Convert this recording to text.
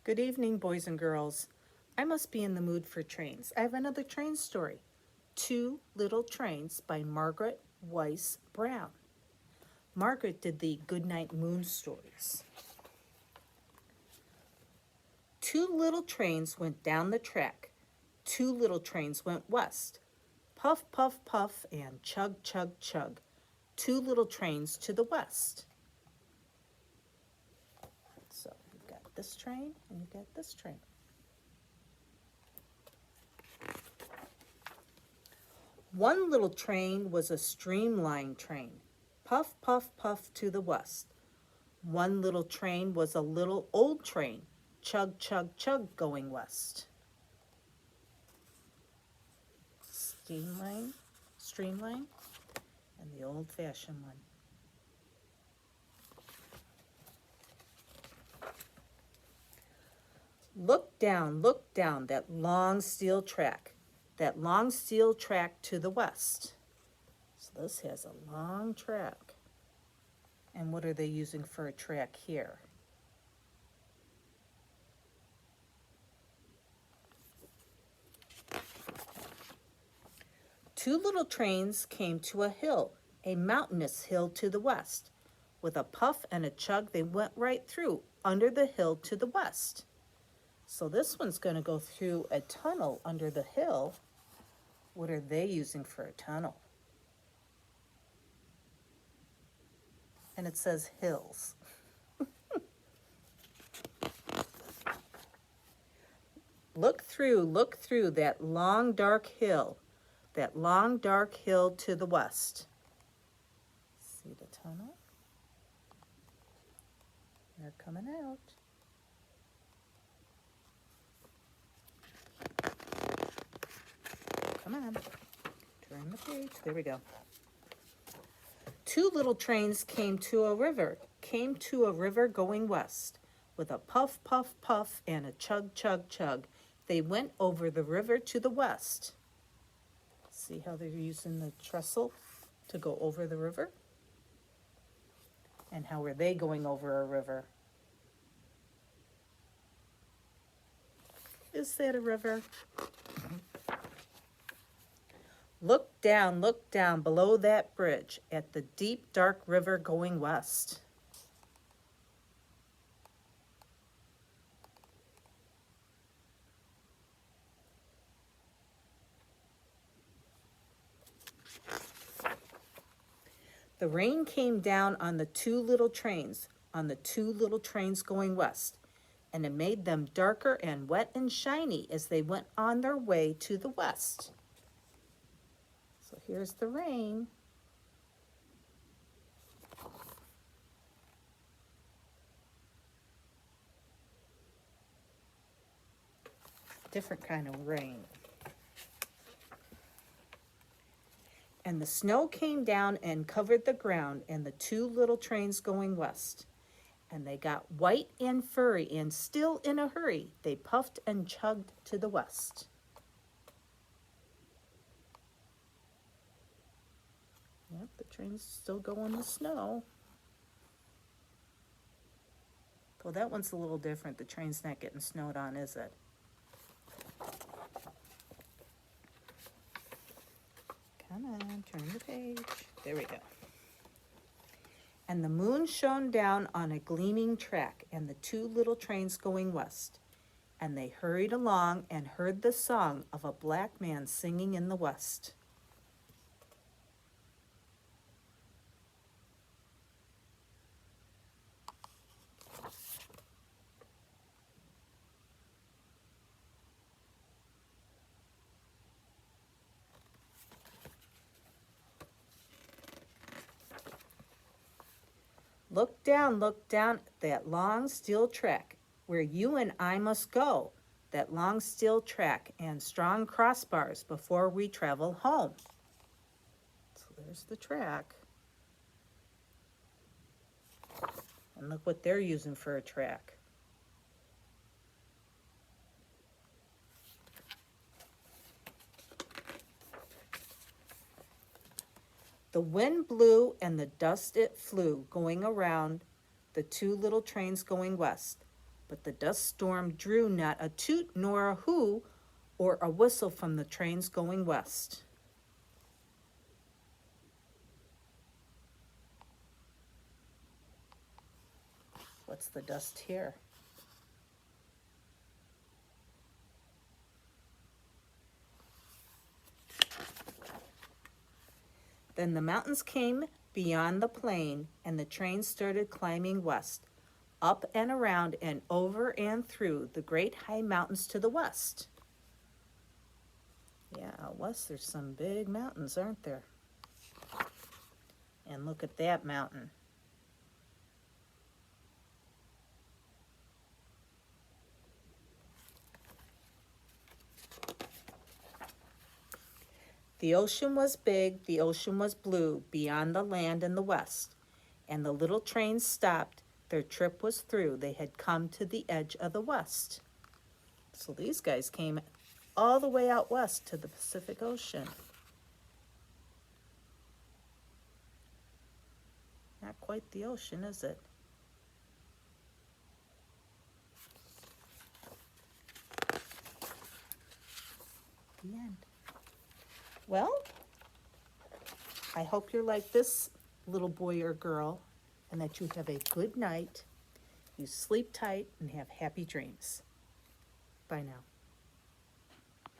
Good evening, boys and girls. I must be in the mood for trains. I have another train story. Two Little Trains by Margaret Wise Brown. Margaret did the Goodnight Moon stories. Two little trains went down the track. Two little trains went west. Puff, puff, puff, and chug, chug, chug. Two little trains to the west. So you've got this train and you've got this train. One little train was a streamlined train. Puff, puff, puff to the west. One little train was a little old train. Chug, chug, chug going west. Streamline, and the old-fashioned one. Look down, that long steel track to the west. So this has a long track. And what are they using for a track here? Two little trains came to a hill, a mountainous hill to the west. With a puff and a chug, they went right through, under the hill to the west. So this one's going to go through a tunnel under the hill. What are they using for a tunnel? And it says hills. Look through that long dark hill to the west. See the tunnel? They're coming out. Come on, turn the page. There we go. Two little trains came to a river going west. With a puff, puff, puff, and a chug, chug, chug, they went over the river to the west. See how they're using the trestle to go over the river? And how are they going over a river? Is that a river? Look down below that bridge at the deep, dark river going west. The rain came down on the two little trains going west, and it made them darker and wet and shiny as they went on their way to the west. So here's the rain. Different kind of rain. And the snow came down and covered the ground and the two little trains going west. And they got white and furry, and still in a hurry, they puffed and chugged to the west. Yep, the train's still going in the snow. Well, that one's a little different. The train's not getting snowed on, is it? Come on, turn the page. There we go. And the moon shone down on a gleaming track, and the two little trains going west. And they hurried along and heard the song of a black man singing in the west. Look down that long steel track where you and I must go, that long steel track and strong crossbars before we travel home. So there's the track. And look what they're using for a track. The wind blew and the dust it flew, going around the two little trains going west. but the dust storm drew not a toot nor a hoo or a whistle from the trains going west. What's the dust here? Then the mountains came beyond the plain, and the train started climbing west, up and around and over and through the great high mountains to the west. Yeah, out west there's some big mountains, aren't there? And look at that mountain. The ocean was big, the ocean was blue, beyond the land in the west. And the little trains stopped, their trip was through, they had come to the edge of the west. So these guys came all the way out west to the Pacific Ocean. Not quite the ocean, is it? The end. Well, I hope you're like this little boy or girl and that you have a good night. You sleep tight and have happy dreams. Bye now.